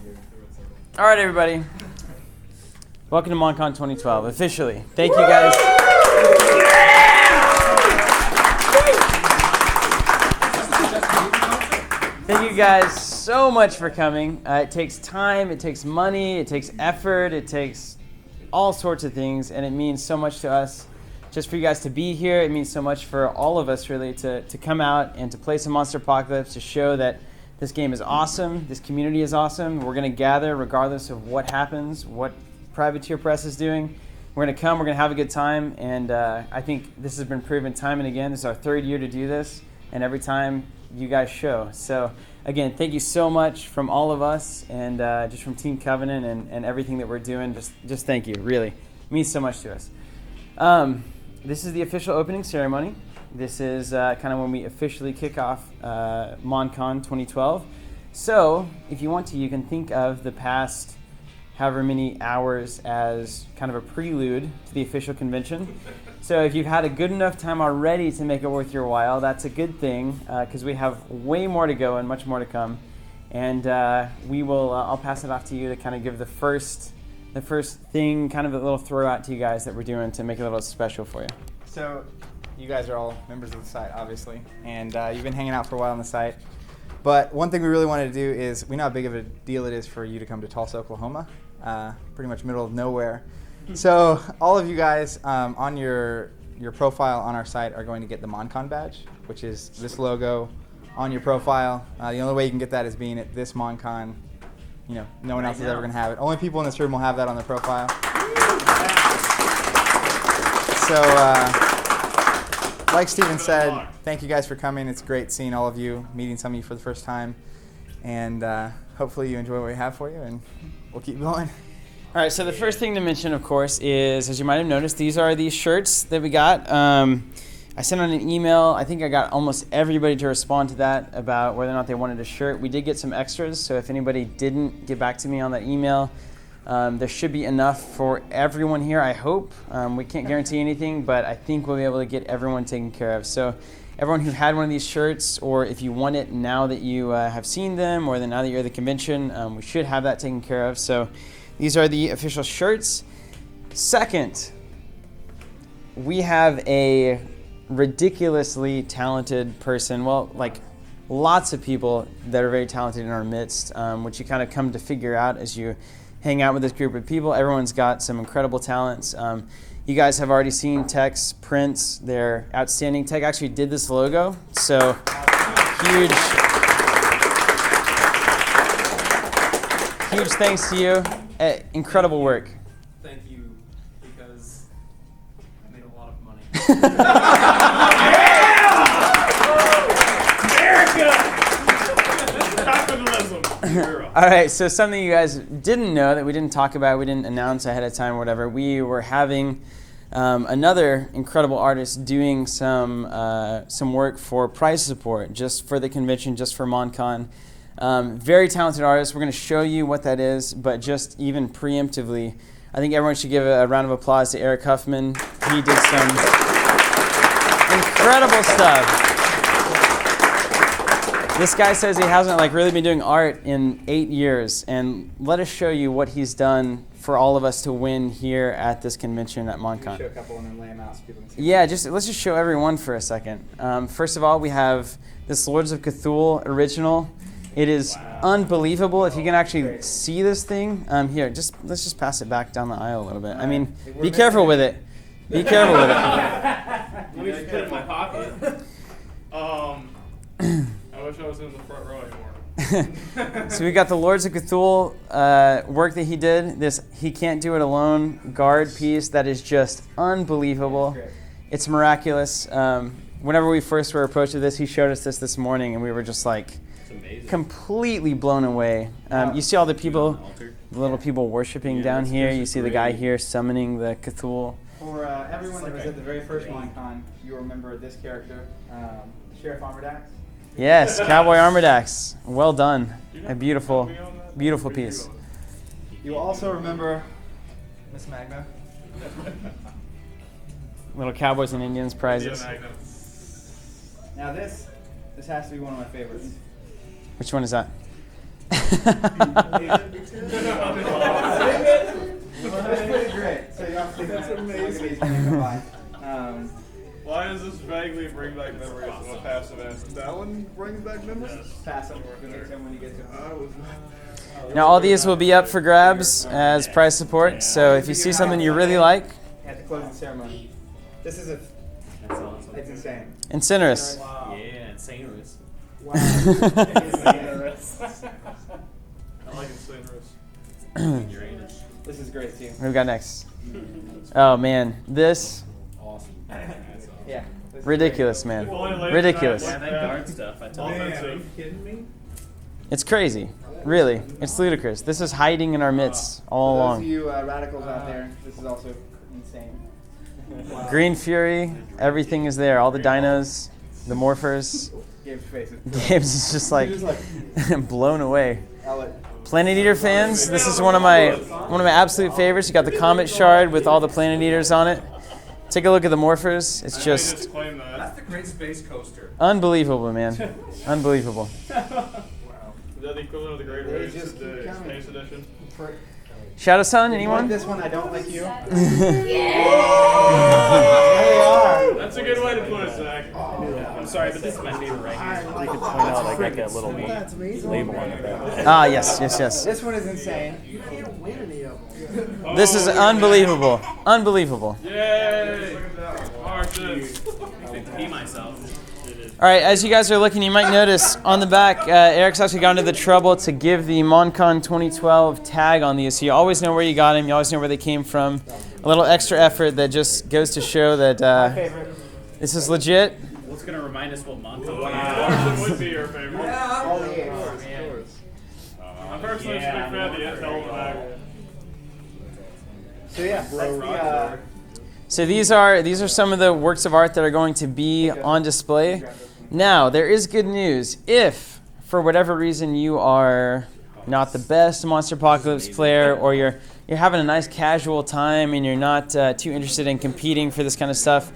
All right, everybody. Welcome to MonCon 2012, officially. Thank you, guys. Thank you guys so much for coming. It takes time, it takes money, it takes effort, it takes all sorts of things, and it means so much to us just for you guys to be here. It means so much for all of us, really, to come out and to play some Monster Apocalypse, to show that this game is awesome, this community is awesome. We're going to gather regardless of what happens, what Privateer Press is doing. We're going to come, we're going to have a good time, and I think this has been proven time and again. This is our third year to do this, and every time you guys show. So again, thank you so much from all of us, and just from Team Covenant and everything that we're doing. Just thank you, really. It means so much to us. This is the official opening ceremony. This is kind of when we officially kick off MonCon 2012. So if you want to, you can think of the past however many hours as kind of a prelude to the official convention. So if you've had a good enough time already to make it worth your while, that's a good thing, because we have way more to go and much more to come. And I'll pass it off to you to kind of give the first thing, kind of a little throw out to you guys that we're doing to make it a little special for you. So you guys are all members of the site, obviously, and you've been hanging out for a while on the site. But one thing we really wanted to do is, we know how big of a deal it is for you to come to Tulsa, Oklahoma, pretty much middle of nowhere. So all of you guys on your profile on our site are going to get the MonCon badge, which is this logo on your profile. The only way you can get that is being at this MonCon. You know, no one else is ever going to have it. Only people in this room will have that on their profile. So, like Steven said, thank you guys for coming. It's great seeing all of you, meeting some of you for the first time. And hopefully you enjoy what we have for you, and we'll keep going. All right, so the first thing to mention, of course, is, as you might have noticed, these are the shirts that we got. I sent out an email. I think I got almost everybody to respond to that about whether or not they wanted a shirt. We did get some extras, so if anybody didn't get back to me on that email, there should be enough for everyone here, I hope. We can't guarantee anything, but I think we'll be able to get everyone taken care of. So everyone who had one of these shirts, or if you want it now that you have seen them, or then now that you're at the convention, we should have that taken care of. So these are the official shirts. Second, we have a ridiculously talented person, well, like lots of people that are very talented in our midst, which you kind of come to figure out as you hang out with this group of people. Everyone's got some incredible talents. You guys have already seen Tech's prints. They're outstanding. Tech actually did this logo, so huge thanks to you. Incredible work. Thank you, because I made a lot of money. America! Capitalism. All right, so something you guys didn't know that we didn't talk about, we didn't announce ahead of time or whatever, we were having another incredible artist doing some work for prize support, just for the convention, just for MonCon. Very talented artist. We're going to show you what that is, but just even preemptively, I think everyone should give a round of applause to Eric Huffman. He did some incredible stuff. This guy says he hasn't really been doing art in 8 years, and let us show you what he's done for all of us to win here at this convention at MonCon. Show a couple and then lay them out so people can see. Yeah, let's just show everyone for a second. First of all, we have this Lords of Cthulhu original. It is unbelievable. If you can actually see this thing, here, let's just pass it back down the aisle a little bit. I mean, be careful with it. Be careful with it. Let me just put it in my pocket. I wish I was in the front row anymore. So we got the Lords of Cthulhu work that he did. This He Can't Do It Alone guard piece that is just unbelievable. It's miraculous. Whenever we first were approached with this, he showed us this morning, and we were just like completely blown away. You see all the people, the little people worshiping down here. You see the guy here summoning the Cthulhu. For everyone that was at the very first MonCon, you'll remember this character, Sheriff Armordax. Yes, Cowboy Armordax. Well done. A beautiful, beautiful piece. You'll also remember Miss Magna. Little Cowboys and Indians prizes. Now this has to be one of my favorites. Which one is that? That's pretty great. So you have to think That's about it. amazing. Why does this vaguely bring back memories of a past event? That one brings back memories? Pass them when you get to them. Now all these will be up for grabs as prize support. So if you see something you really like, At the closing ceremony. This is That's awesome. it's insane. Incinerus. Yeah, insane risk. Wow. I like Incinerus. Uranus. This is great too. What do we got next? Oh man, this Awesome. Yeah. this is ridiculous, man. Ridiculous. Yeah, that guard stuff. I told Man, are you Offensive. kidding me? It's crazy. Really, it's ludicrous. This is hiding in our midst all For those of along. you radicals out there, this is also insane. Green Fury, everything is there. All the dinos, the morphers. Gabe's face is Games is just like blown away. I'll let- Planet Eater fans, this is one of my absolute favorites. You got the Comet Shard with all the Planet Eaters on it. Take a look at the morphers. It's just Just claim that. That's the Great Space Coaster. unbelievable, man. Unbelievable. Is that the equivalent of the Great They Race, just the keep coming. Space Edition? Shadow Sun, You want anyone? this one? I don't like you. That's a good way to put it, Zach. I'm sorry, but this is my favorite right here. You could point out I got that little That's amazing. label on the back. Ah, yes, yes, yes. This one is insane. You can't win any of them. This is unbelievable. Unbelievable. Yay! Mark this. Pee myself. All right, as you guys are looking, you might notice on the back, Eric's actually gone to the trouble to give the MonCon 2012 tag on these. So you always know where you got them. You always know where they came from. A little extra effort that just goes to show that this is legit. What's going to remind us what MonCon Martian would be your favorite. All the eight. I'm personally just a big fan of the intel in the back. So yeah, that's the, So these are some of the works of art that are going to be on display. Now, there is good news. If, for whatever reason, you are not the best Monster Apocalypse player, or you're having a nice casual time and you're not too interested in competing for this kind of stuff,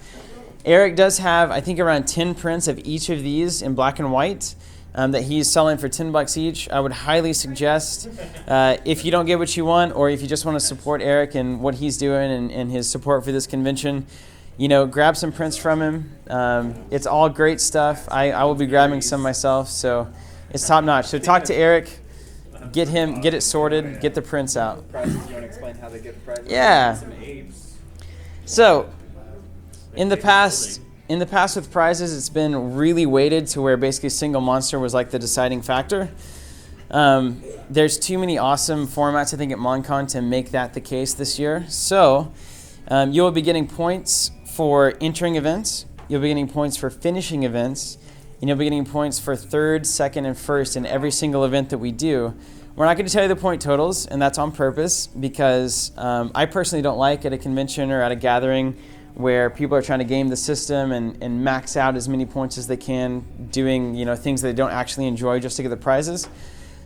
Eric does have, I think, around 10 prints of each of these in black and white that he's selling for $10 each. I would highly suggest, if you don't get what you want, or if you just want to support Eric and what he's doing and his support for this convention, grab some prints from him. It's all great stuff. I will be grabbing some myself, so it's top notch. So talk to Eric, get it sorted, get the prints out. prizes. You want to explain how they get the prizes? Yeah. Some apes. So, in the past with prizes, it's been really weighted to where basically single monster was like the deciding factor. There's too many awesome formats, I think, at MonCon to make that the case this year. So, you'll be getting points for entering events, you'll be getting points for finishing events, and you'll be getting points for third, second, and first in every single event that we do. We're not going to tell you the point totals, and that's on purpose because I personally don't like at a convention or at a gathering where people are trying to game the system and max out as many points as they can, doing things that they don't actually enjoy just to get the prizes.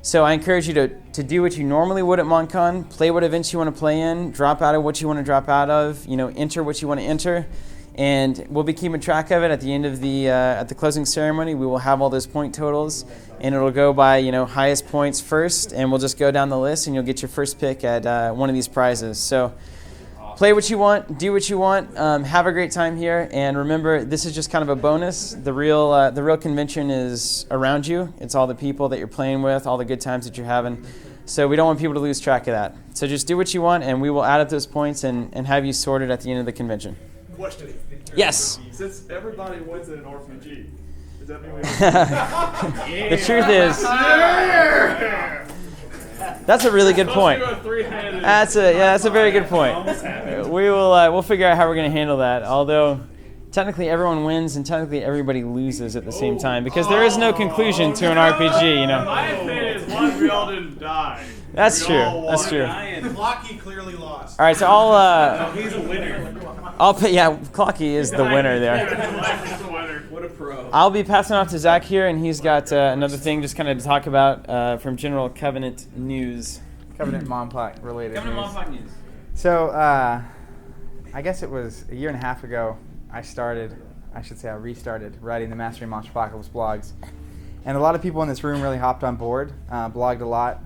So I encourage you to do what you normally would at MonCon, play what events you want to play in, drop out of what you want to drop out of, enter what you want to enter, and we'll be keeping track of it at the end of at the closing ceremony. We will have all those point totals, and it'll go by highest points first, and we'll just go down the list, and you'll get your first pick at one of these prizes. So play what you want, do what you want, have a great time here, and remember, this is just kind of a bonus. The real convention is around you. It's all the people that you're playing with, all the good times that you're having. So we don't want people to lose track of that. So just do what you want, and we will add up those points and have you sorted at the end of the convention. Question. Yes. Since everybody wins in an RPG, does that mean we The truth is, that's a really good point. That's a very good point. We'll figure out how we're going to handle that. Although technically everyone wins and technically everybody loses at the same time because there is no conclusion to an RPG. My opinion is why we all didn't die. That's true. That's true. Clocky clearly lost. All right, so He's a winner. Clocky is the winner there. What a pro. I'll be passing off to Zach here, and he's got another thing just kind of to talk about from general Covenant news. Covenant Monplac related. Covenant news. Monplac news. So, I guess it was a year and a half ago, I restarted writing the Mastering Monster Apocalypse blogs. And a lot of people in this room really hopped on board, blogged a lot.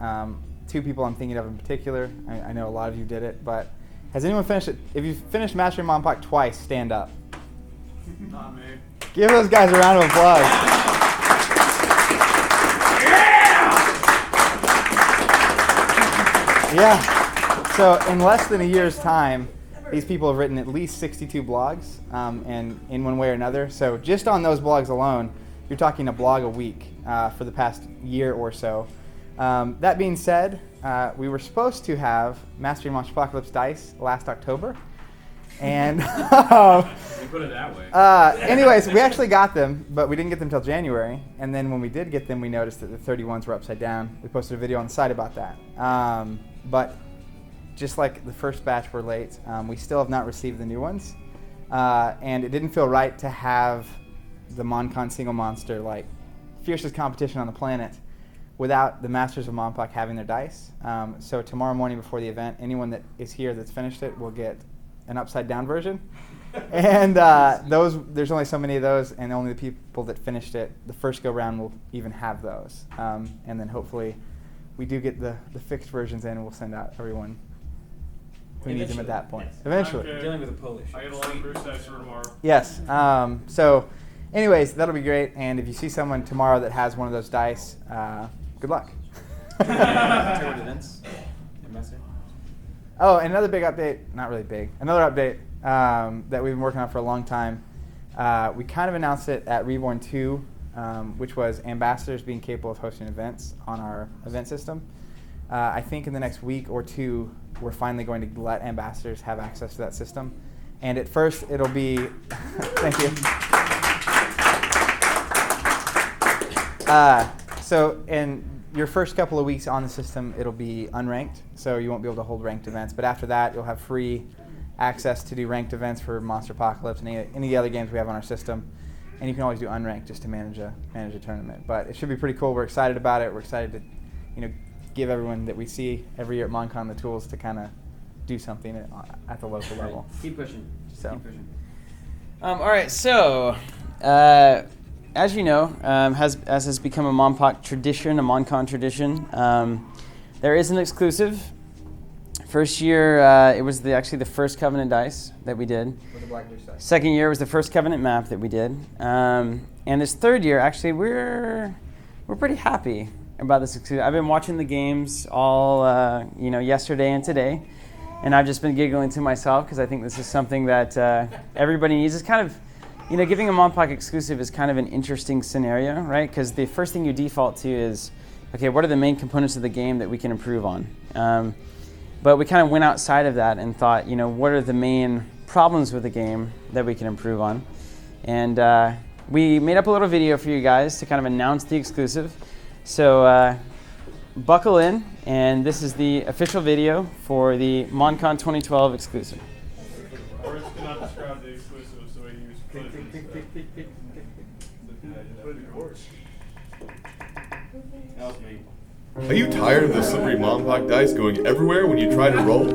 2 people I'm thinking of in particular. I know a lot of you did it, but has anyone finished it? If you've finished Mastering MonPoc twice, stand up. Not me. Give those guys a round of applause. Yeah. So in less than a year's time, these people have written at least 62 blogs, and in one way or another. So just on those blogs alone, you're talking a blog a week for the past year or so. That being said, we were supposed to have Mastering Monsterpocalypse dice last October, and You put it that way. anyways, we actually got them, but we didn't get them till January. And then when we did get them, we noticed that the 31s were upside down. We posted a video on the site about that. But just like the first batch were late, we still have not received the new ones. And it didn't feel right to have the MonCon single monster, like fiercest competition on the planet, without the Masters of MonPoc having their dice. So tomorrow morning before the event, anyone that is here that's finished it will get an upside down version. And there's only so many of those, and only the people that finished it the first go round will even have those. And then hopefully we do get the fixed versions in, and we'll send out everyone who needs them at that point. Eventually. Okay. Dealing with a Polish. I get a lot of Bruce dice for tomorrow. Yes. So anyways, that'll be great. And if you see someone tomorrow that has one of those dice, good luck. Oh, and another big update, not really big, another update that we've been working on for a long time. We kind of announced it at Reborn 2, which was ambassadors being capable of hosting events on our event system. I think in the next week or 2, we're finally going to let ambassadors have access to that system. And at first, it'll be, thank you. So in your first couple of weeks on the system, it'll be unranked, so you won't be able to hold ranked events. But after that, you'll have free access to do ranked events for Monsterpocalypse and any of the other games we have on our system. And you can always do unranked just to manage a tournament. But it should be pretty cool. We're excited about it. We're excited to, give everyone that we see every year at MonCon the tools to kind of do something at the local level. Keep pushing. Just So. keep pushing. All right, so as you know, as has become a MonPoc tradition, a MonCon tradition, there is an exclusive. First year, it was actually the first Covenant dice that we did. With the Blackbeard dice. Second year was the first Covenant map that we did. And this third year, actually, we're pretty happy about this exclusive. I've been watching the games all yesterday and today, and I've just been giggling to myself because I think this is something that everybody needs. It's kind of, giving a MonPoc exclusive is kind of an interesting scenario, right? Because the first thing you default to is, okay, what are the main components of the game that we can improve on? But we kind of went outside of that and thought, what are the main problems with the game that we can improve on? And we made up a little video for you guys to kind of announce the exclusive. So buckle in, and this is the official video for the MonCon 2012 exclusive. Words cannot describe the exclusive, so we use That was me. Are you tired of the slippery MonPoc dice going everywhere when you try to roll?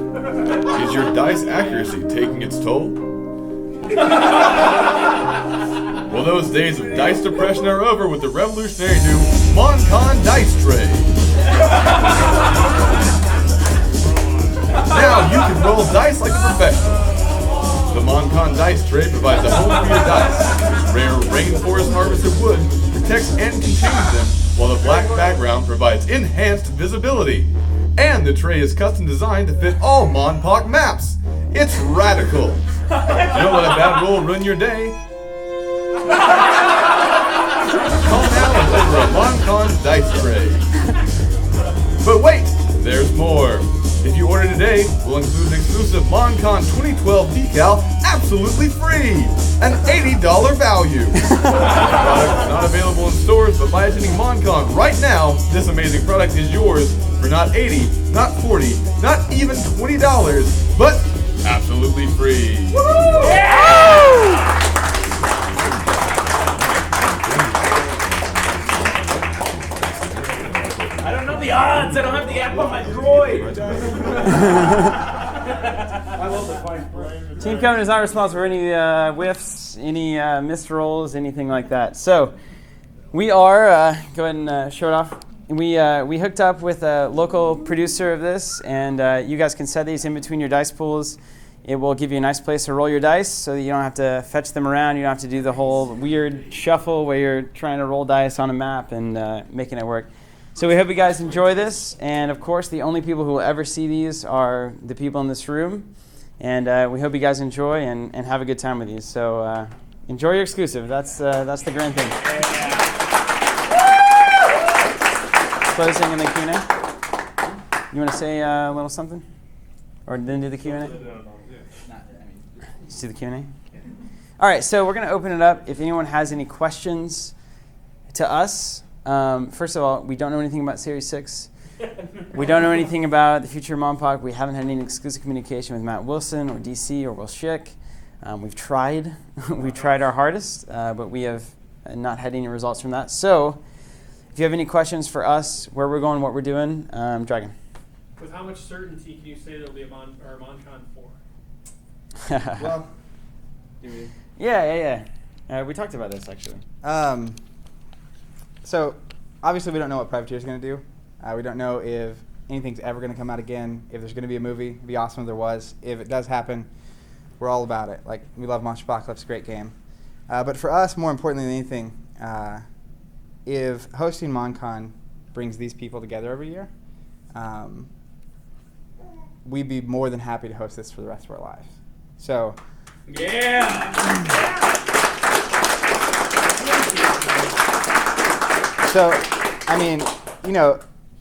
Is your dice accuracy taking its toll? Well, those days of dice depression are over with the revolutionary new MonCon Dice Tray. Now you can roll dice like a professional. The MonCon Dice Tray provides a home for your dice. Rare rainforest harvested wood protects and contains them, while the black background provides enhanced visibility. And the tray is custom designed to fit all MonPoc maps. It's radical. Don't let a bad roll ruin your day. Call now and order a MonCon Dice Tray. But wait, there's more. If you order today, we'll include an exclusive MonCon 2012 decal absolutely free. An $80 value. The product is not available in stores, but by attending MonCon right now, this amazing product is yours for not $80, not $40, not even $20, but absolutely free. I don't know the odds. I don't have the app on my droid. I love the fight. Team Covenant is not responsible for any whiffs, any missed rolls, anything like that. So We are, go ahead and show it off. We hooked up with a local producer of this, and you guys can set these in between your dice pools. It will give you a nice place to roll your dice so that you don't have to fetch them around. You don't have to do the whole weird shuffle where you're trying to roll dice on a map and making it work. So we hope you guys enjoy this. And of course, the only people who will ever see these are the people in this room. And we hope you guys enjoy and have a good time with these. So enjoy your exclusive. That's the grand thing. Closing and the Q&A. You want to say a little something? Or then do the Q&A? Just do the Q&A? All right, so we're going to open it up. If anyone has any questions to us, first of all, we don't know anything about Series 6. We don't know anything about the future of MonPoc. We haven't had any exclusive communication with Matt Wilson or DC or Will Schick. We've tried. We've tried our hardest, but we have not had any results from that. So if you have any questions for us, where we're going, what we're doing, Dragon. With how much certainty can you say there'll be a MonCon 4? Well, Yeah. We talked about this, actually. So obviously we don't know what Privateer is going to do. We don't know if anything's ever going to come out again. If there's going to be a movie, it'd be awesome if there was. If it does happen, we're all about it. Like, we love Monster Apocalypse, great game. But for us, more importantly than anything, if hosting MonCon brings these people together every year, we'd be more than happy to host this for the rest of our lives. So, Yeah! so I mean,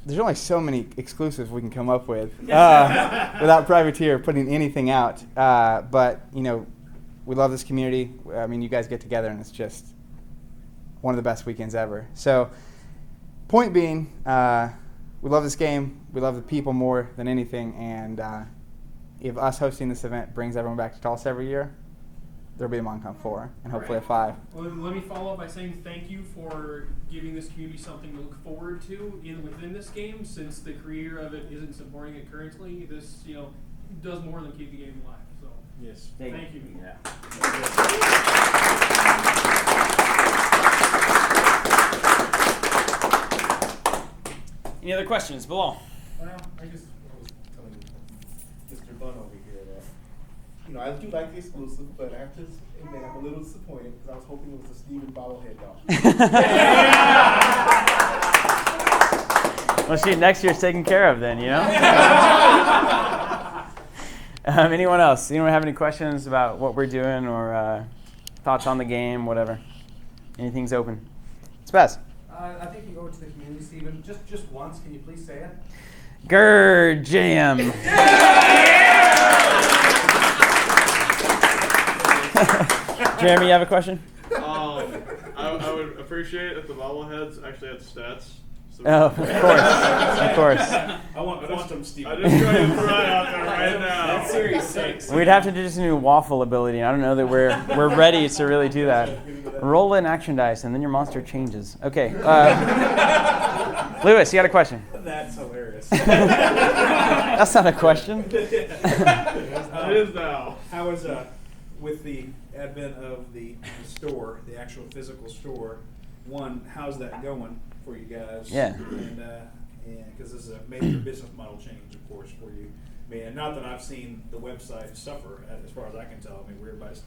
there's only so many exclusives we can come up with without Privateer putting anything out. But, we love this community. I mean, you guys get together, and it's just one of the best weekends ever. So, point being, we love this game. We love the people more than anything. And if us hosting this event brings everyone back to Tulsa every year, there'll be a MonCon 4 and hopefully a 5. Well, let me follow up by saying thank you for giving this community something to look forward to within this game. Since the creator of it isn't supporting it currently, this does more than keep the game alive. So Yes. thank you. Yeah. Any other questions? Bilal? Well, I just was telling Mr. Bunn over here that, I do like the exclusive, but I have to admit I'm a little disappointed because I was hoping it was a Steven bobblehead dog. Well, shoot, next year's taken care of then, Anyone else? Anyone have any questions about what we're doing or thoughts on the game, whatever? Anything's open. Spaz. I think you owe it to the community, Stephen. Just once, can you please say it? Grr Jam. Jeremy, you have a question? I would appreciate if the bobbleheads actually had stats. So Oh, of course. I want quantum, Steven. I just trying to throw it out there right now. That's Series 6. We'd have to do just a new waffle ability. I don't know that we're ready to really do that. Roll an action dice, and then your monster changes. Okay. Lewis, you got a question? That's hilarious. That's not a question. It is now. How is with the advent of the store, the actual physical store? One, how's that going for you guys? Yeah. And because this is a major business model change, of course, for you. I mean, and not that I've seen the website suffer, as far as I can tell. I mean,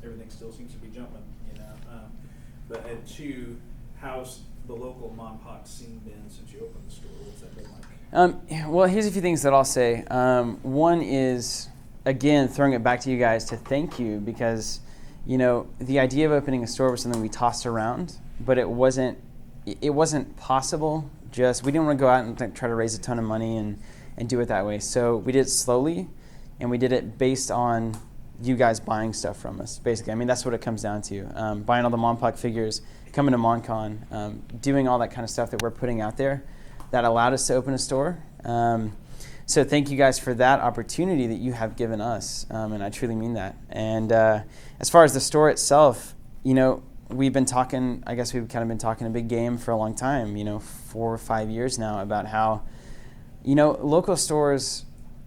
everything still seems to be jumping, But and two, how's the local MonPoc scene been since you opened the store? What's that been like? Well, here's a few things that I'll say. One is, again, throwing it back to you guys to thank you because, the idea of opening a store was something we tossed around, but it wasn't possible. We didn't want to go out and try to raise a ton of money and do it that way. So we did it slowly, and we did it based on you guys buying stuff from us, basically. I mean, that's what it comes down to. Buying all the MonPoc figures, coming to MonCon, doing all that kind of stuff that we're putting out there that allowed us to open a store. So thank you guys for that opportunity that you have given us, and I truly mean that. And as far as the store itself, we've been talking, I guess we've kind of been talking a big game for a long time, 4 or 5 years now, about how, local stores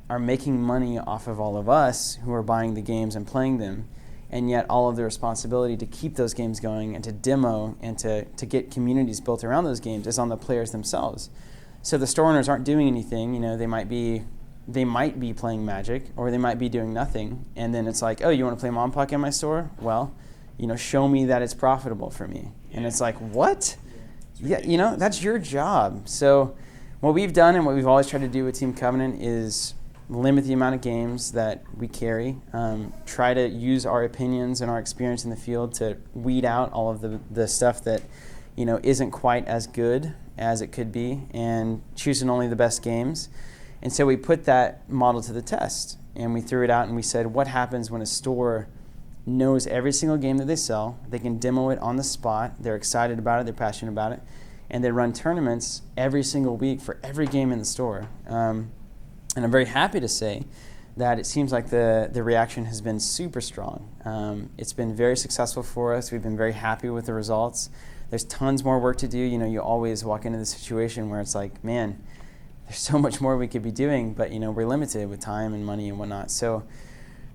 are making money off of all of us who are buying the games and playing them. and yet all of the responsibility to keep those games going and to demo and to get communities built around those games is on the players themselves. So the store owners aren't doing anything. You know, they might be playing Magic, or they might be doing nothing, and then it's like, oh, you want to play MonPoc in my store? Well, you know, show me that it's profitable for me. And it's like, what? Yeah, you know, that's your job. So what we've done and what we've always tried to do with Team Covenant is limit the amount of games that we carry, try to use our opinions and our experience in the field to weed out all of the stuff that, you know, isn't quite as good as it could be, and choosing only the best games. And so we put that model to the test, and we threw it out and we said, what happens when a store knows every single game that they sell, they can demo it on the spot, they're excited about it, they're passionate about it, and they run tournaments every single week for every game in the store. And I'm very happy to say that it seems like the reaction has been super strong. It's been very successful for us. We've been very happy with the results. There's tons more work to do. You know, you always walk into the situation where it's like, man, there's so much more we could be doing, but you know, we're limited with time and money and whatnot. So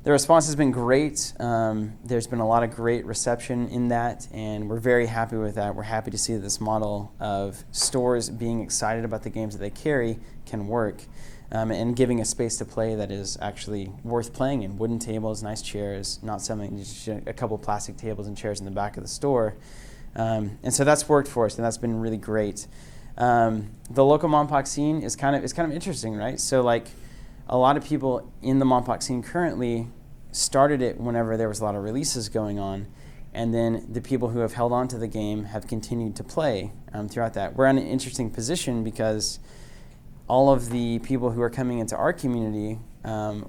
the response has been great. There's been a lot of great reception in that, and we're very happy with that. We're happy to see that this model of stores being excited about the games that they carry can work, and giving a space to play that is actually worth playing in. Wooden tables, nice chairs, not something, just a couple plastic tables and chairs in the back of the store. And so that's worked for us, and that's been really great. The local MonPoc scene is kind of interesting, right? So like, a lot of people in the MonPoc scene currently started it whenever there was a lot of releases going on, and then the people who have held on to the game have continued to play throughout that. We're in an interesting position because all of the people who are coming into our community,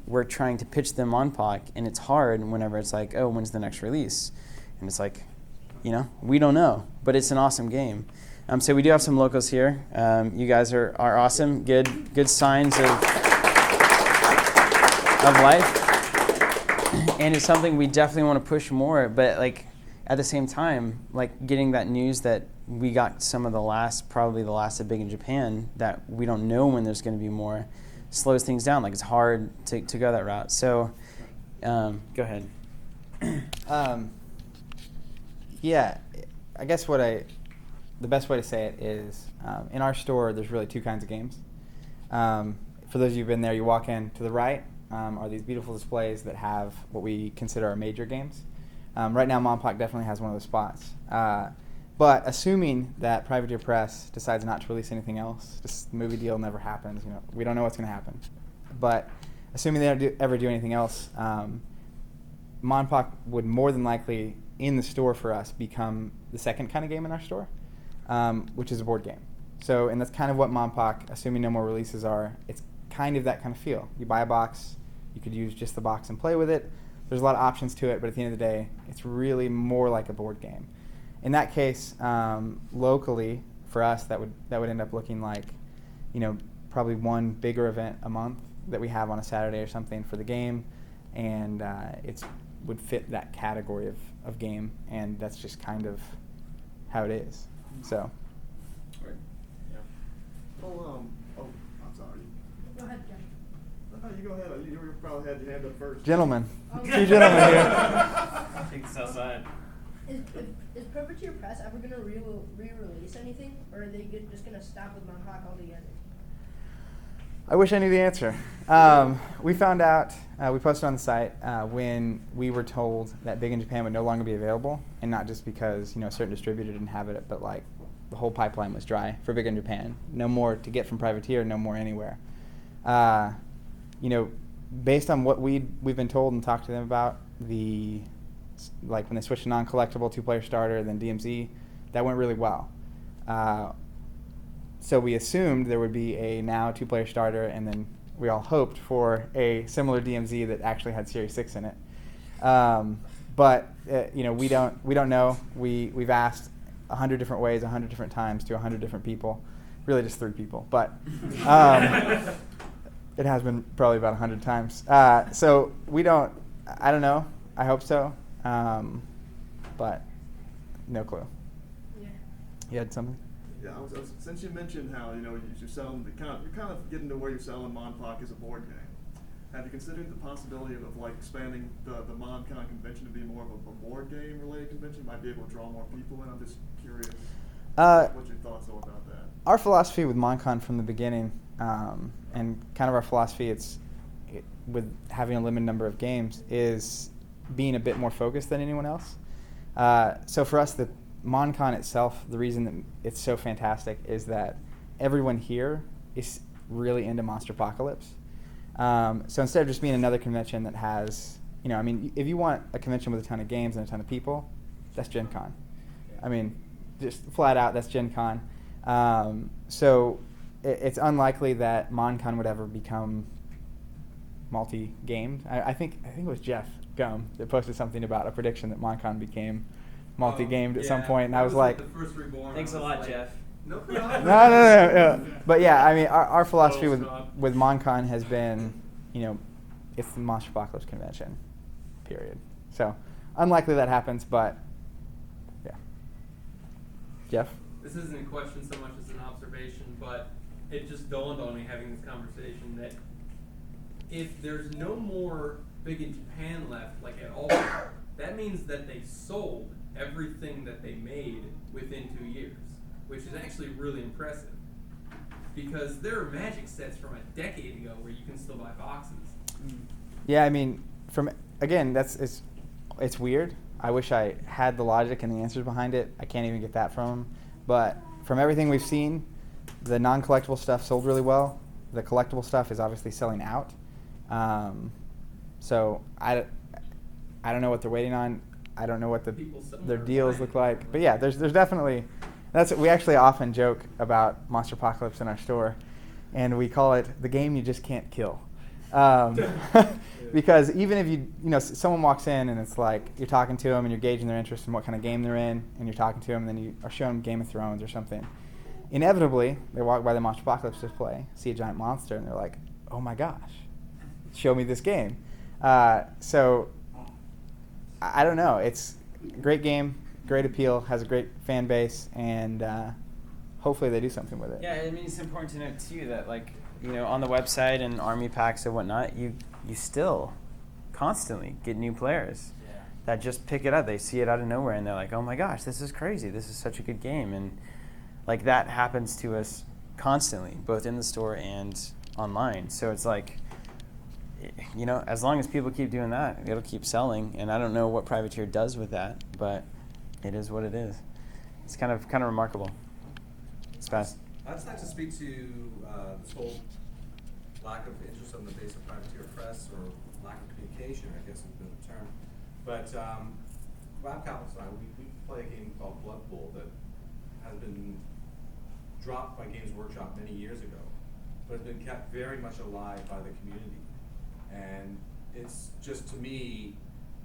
we're trying to pitch them MonPoc, and it's hard whenever it's like, oh, when's the next release? And it's like, you know, we don't know, but it's an awesome game. So we do have some locals here. You guys are awesome, good signs of life, and it's something we definitely want to push more, but like at the same time, like getting that news that we got some of probably the last of Big in Japan, that we don't know when there's going to be more, slows things down. Like, it's hard to go that route. So go ahead. Yeah, I guess the best way to say it is, in our store there's really two kinds of games. For those of you who've been there, you walk in, to the right are these beautiful displays that have what we consider our major games. Right now, MonPoc definitely has one of those spots. But assuming that Privateer Press decides not to release anything else, this movie deal never happens. You know, we don't know what's going to happen. But assuming they don't ever do anything else, MonPoc would more than likely, in the store for us, become the second kind of game in our store, which is a board game. So, and that's kind of what MonPoc, assuming no more releases, are. It's kind of that kind of feel. You buy a box, you could use just the box and play with it. There's a lot of options to it, but at the end of the day, it's really more like a board game. In that case, locally, for us, that would end up looking like, you know, probably one bigger event a month that we have on a Saturday or something for the game, and it would fit that category of game, and that's just kind of how it is. So. Right. Yeah. I'm sorry. Go ahead, Jen. No, you go ahead. You probably had your hand up first. Gentlemen. Okay. Two gentlemen here. I think it's outside. Is Privateer Press ever going to re-release anything, or are they just going to stop with MonPoc altogether? I wish I knew the answer. We found out, we posted on the site when we were told that Big in Japan would no longer be available, and not just because, you know, a certain distributor didn't have it, but like the whole pipeline was dry for Big in Japan. No more to get from Privateer, no more anywhere. You know, based on what we've been told and talked to them about, like when they switched to non-collectible 2-player starter, then DMZ, that went really well. So we assumed there would be a now 2-player starter, and then we all hoped for a similar DMZ that actually had Series 6 in it. But you know, we don't know. We've asked 100 different ways, 100 different times to 100 different people. Really, just 3 people, but it has been probably about 100 times. So I don't know. I hope so, but no clue. Yeah. You had something? Yeah, since you mentioned how, you know, you're selling you're kind of getting to where you're selling MonPoc as a board game, have you considered the possibility of like expanding the MonCon convention to be more of a board game related convention? Might be able to draw more people in. I'm just curious. What your thoughts are about that? Our philosophy with MonCon from the beginning, and kind of our philosophy, with having a limited number of games, is being a bit more focused than anyone else. So for us, the MonCon itself, the reason that it's so fantastic is that everyone here is really into Monster Apocalypse. So instead of just being another convention that has, I mean, if you want a convention with a ton of games and a ton of people, that's Gen Con. I mean, just flat out, that's Gen Con. So it's unlikely that MonCon would ever become multi-gamed. I think it was Jeff Gum that posted something about a prediction that MonCon became multi-gamed at some point, and I was like, the first reborn. Thanks a lot, Jeff. No. no. But yeah, I mean, our philosophy with MonCon has been, it's the Monster Apocalypse convention, period. So unlikely that happens, but yeah. Jeff? This isn't a question so much as an observation, but it just dawned on me having this conversation that if there's no more Big in Japan left, like at all, that means that they sold everything that they made within 2 years, which is actually really impressive. Because there are Magic sets from a decade ago where you can still buy boxes. Yeah, I mean, it's weird. I wish I had the logic and the answers behind it. I can't even get that from them. But from everything we've seen, the non-collectible stuff sold really well. The collectible stuff is obviously selling out. So I don't know what they're waiting on. I don't know what their deals look like. But yeah, there's definitely. We actually often joke about Monster Apocalypse in our store, and we call it the game you just can't kill. Because even if someone walks in and it's like you're talking to them and you're gauging their interest in what kind of game they're in, and you're talking to them and then you are showing them Game of Thrones or something, inevitably they walk by the Monster Apocalypse display, see a giant monster, and they're like, oh my gosh, show me this game. So I don't know. It's a great game, great appeal, has a great fan base, and hopefully they do something with it. Yeah, I mean, it's important to note too that on the website and army packs and whatnot, you still constantly get new players that just pick it up. They see it out of nowhere and they're like, oh my gosh, this is crazy. This is such a good game. And that happens to us constantly, both in the store and online. So it's like, as long as people keep doing that, it'll keep selling. And I don't know what Privateer does with that, but it is what it is. It's kind of remarkable. It's fast. I'd just like to speak to this whole lack of interest on the base of Privateer Press, or lack of communication, I guess is a bit of a term. But Rob Cowles and I, we play a game called Blood Bowl that has been dropped by Games Workshop many years ago, but has been kept very much alive by the community. And it's just, to me,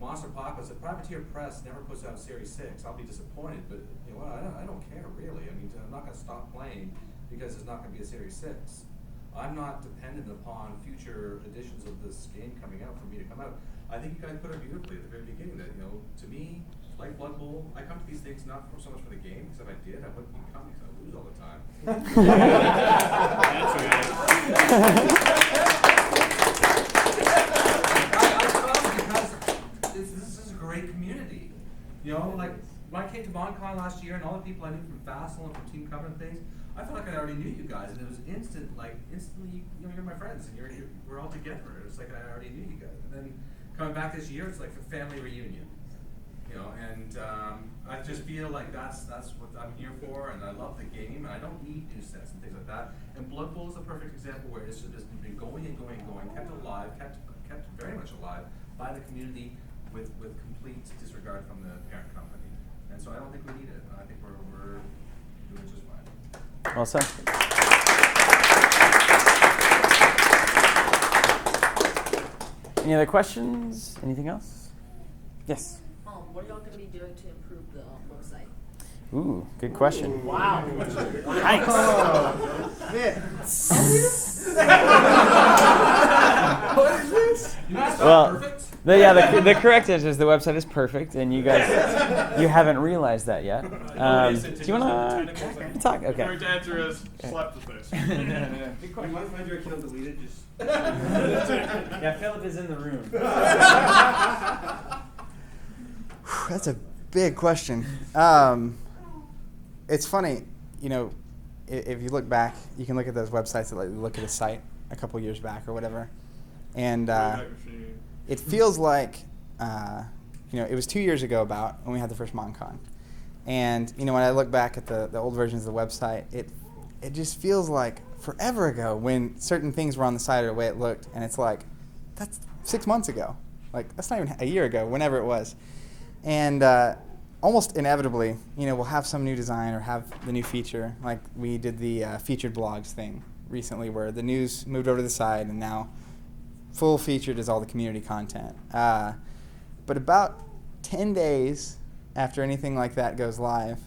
Monster Apocalypse, if Privateer Press never puts out Series 6, I'll be disappointed, but I don't care really. I mean, I'm not going to stop playing because there's not going to be a Series 6. I'm not dependent upon future editions of this game coming out for me to come out. I think you guys put it beautifully at the very beginning that, to me, like Blood Bowl, I come to these things not so much for the game, because if I did, I wouldn't be coming because I lose all the time. This is a great community. Like when I came to MonCon last year and all the people I knew from Vassal and from Team Cover and things, I felt like I already knew you guys, and it was instantly, you're my friends, and we're all together. It's like I already knew you guys. And then coming back this year, it's like a family reunion. And I just feel like that's what I'm here for, and I love the game, and I don't need new sets and things like that. And Blood Bowl is a perfect example where it's just been going and going and going, kept alive, kept very much alive by the community with complete disregard from the parent company. And so I don't think we need it. I think we're doing just fine. Well said. Any other questions? Anything else? Yes. What are y'all going to be doing to improve the website? Ooh, good question. Wow. Thanks. What is this? Well, perfect? The correct answer is the website is perfect, and you guys, you haven't realized that yet. Do you want to talk? The Okay. correct answer is slap the face. Good question. My direction on deleted just. Yeah, Philip is in the room. That's a big question. It's funny, if you look back, you can look at those websites that look at a site a couple years back or whatever, and it feels like it was 2 years ago about when we had the first MonCon, and when I look back at the old versions of the website, it just feels like forever ago when certain things were on the site or the way it looked, and it's like that's 6 months ago, like that's not even a year ago, whenever it was, and almost inevitably, we'll have some new design or have the new feature, like we did the featured blogs thing recently, where the news moved over to the side, and now full featured is all the community content. But about 10 days after anything like that goes live,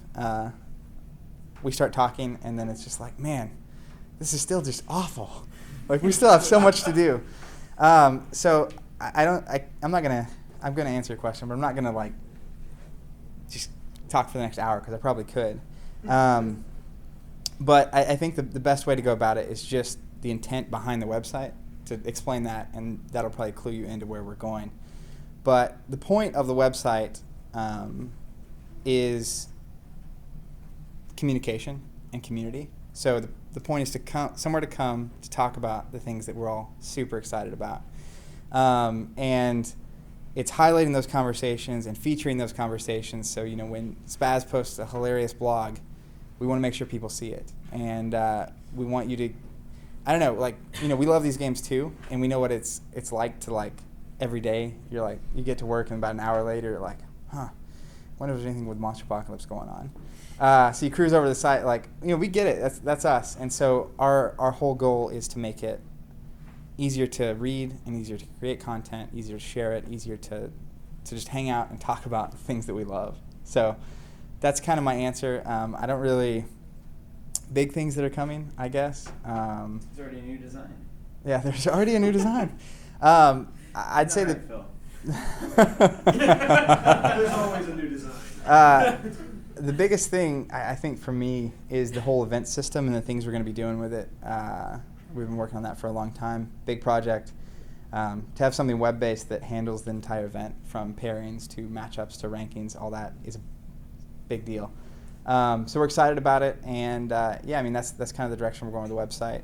we start talking, and then it's just like, man, this is still just awful. Like, we still have so much to do. So I'm gonna answer your question, but I'm not gonna just talk for the next hour, because I probably could. But I think the best way to go about it is just the intent behind the website, to explain that, and that'll probably clue you into where we're going. But the point of the website is communication and community. So the point is to come somewhere to talk about the things that we're all super excited about. And it's highlighting those conversations and featuring those conversations. So, when Spaz posts a hilarious blog, we want to make sure people see it. And we want you to, we love these games too, and we know what it's like to, every day, you get to work, and about an hour later, you're like, I wonder if there's anything with Monster Apocalypse going on. So you cruise over the site, we get it, that's us. And so our whole goal is to make it easier to read and easier to create content, easier to share it, easier to just hang out and talk about the things that we love. So that's kind of my answer. I don't really, big things that are coming, I guess. There's already a new design. Yeah, there's already a new design. I'd say that. There's always a new design. The biggest thing, I think, for me is the whole event system and the things we're going to be doing with it. We've been working on that for a long time. Big project. To have something web-based that handles the entire event, from pairings to matchups to rankings, all that is a big deal. So we're excited about it, and that's kind of the direction we're going with the website.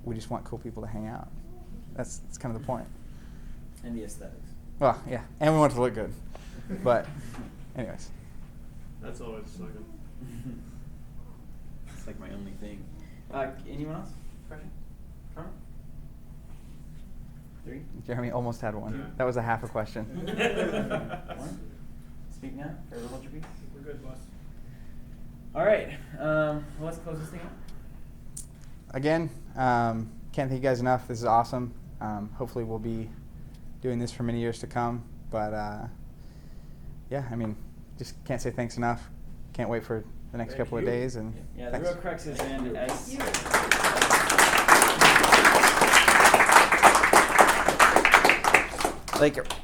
We just want cool people to hang out. That's kind of the point. And the aesthetics. Well, yeah, and we want it to look good. But, anyways. That's always second. It's like my only thing. Anyone else? Question? Carmen? 3? Jeremy almost had one. Yeah. That was a half a question. 1? Speak now, or hold your peace. We're good, boss. All right, let's close this thing out. Again, can't thank you guys enough. This is awesome. Hopefully we'll be doing this for many years to come. But just can't say thanks enough. Can't wait for the next couple of days. And yeah, thanks. the real crux is, man,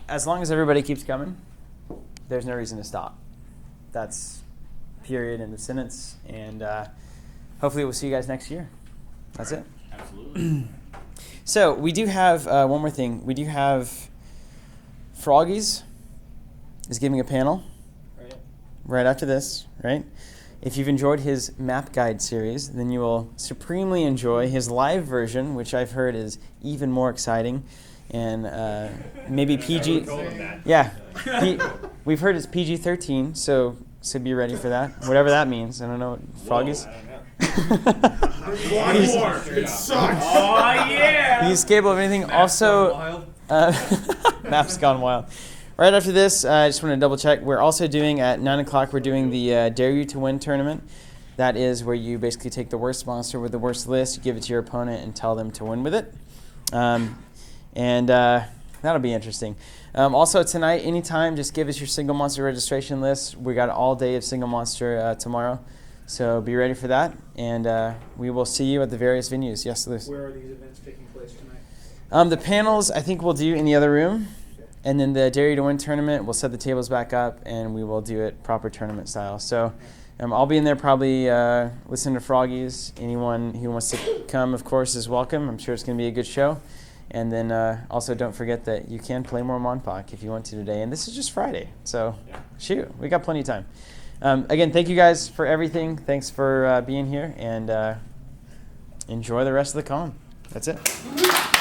as long as everybody keeps coming, there's no reason to stop. That's period in the sentence. And hopefully we'll see you guys next year. That's it. Absolutely. So we do have one more thing. We do have Froggies is giving a panel right after this, right? If you've enjoyed his map guide series, then you will supremely enjoy his live version, which I've heard is even more exciting, and maybe PG. Yeah, we've heard it's PG-13, so be ready for that. Whatever that means. I don't know what Froggies. It sucks. Oh yeah! He's capable of anything. Also, Map's Gone Wild. Right after this, I just want to double check. We're also doing at 9 o'clock. We're doing the Dare You to Win tournament. That is where you basically take the worst monster with the worst list, you give it to your opponent, and tell them to win with it. And that'll be interesting. Also tonight, anytime, just give us your single monster registration list. We got all day of single monster tomorrow. So be ready for that, and we will see you at the various venues. Yes, Luce? Where are these events taking place The panels, I think we'll do in the other room. And then the Dare You to Win tournament, we'll set the tables back up, and we will do it proper tournament style. So I'll be in there probably listening to Froggies. Anyone who wants to come, of course, is welcome. I'm sure it's going to be a good show. And then also don't forget that you can play more MonPoc if you want to today. And this is just Friday, so shoot, we got plenty of time. Again, thank you guys for everything. Thanks for being here, and enjoy the rest of the con. That's it.